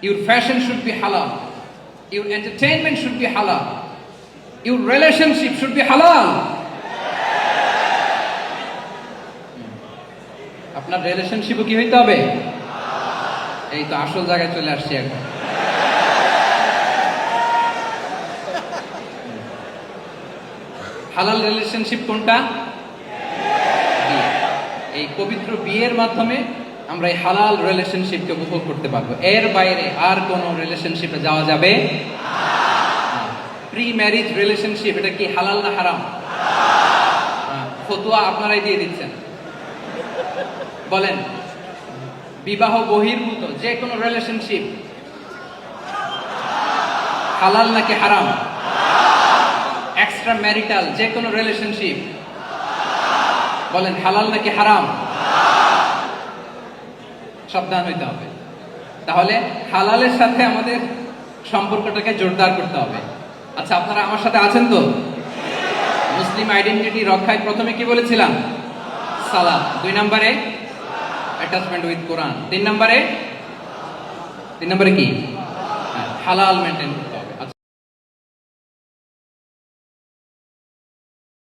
Your fashion should be halal. Your entertainment should be halal. Your relationship should be halal. আপনার রিলেশনশিপও কি হইতে হবে? এই তো আসল জায়গায় চলে আসছি এখন। হালাল রিলেশনশিপ কোনটা? বিয়ে। এই পবিত্র বিয়ের মাধ্যমে আমরা এই হালাল রিলেশনশিপকে উপভোগ করতে পারবো। এর বাইরে আর কোনো রিলেশনশিপে যাওয়া যাবে না। প্রি ম্যারিজ রিলেশনশিপ এটা কি হালাল না হারাম? ফতোয়া আপনারাই দিয়ে দিচ্ছেন, বলেন বিবাহ বহির্ভূত যে কোনো রিলেশনশিপ হালাল নাকি হারাম? এক্সট্রা ম্যারিটাল যে কোনো রিলেশনশিপ বলেন হালাল নাকি হারাম? সাবধান হইতে হবে। তাহলে হালালের সাথে আমাদের সম্পর্কটাকে জোরদার করতে হবে। আচ্ছা, আপনারা আমার সাথে আছেন তো? মুসলিম আইডেন্টিটি রক্ষায় প্রথমে কি বলেছিলাম? সালাত। 2 নম্বরে অ্যাটাচমেন্ট উইথ কোরআন। 3 নম্বরে কি? হালাল মেনটেন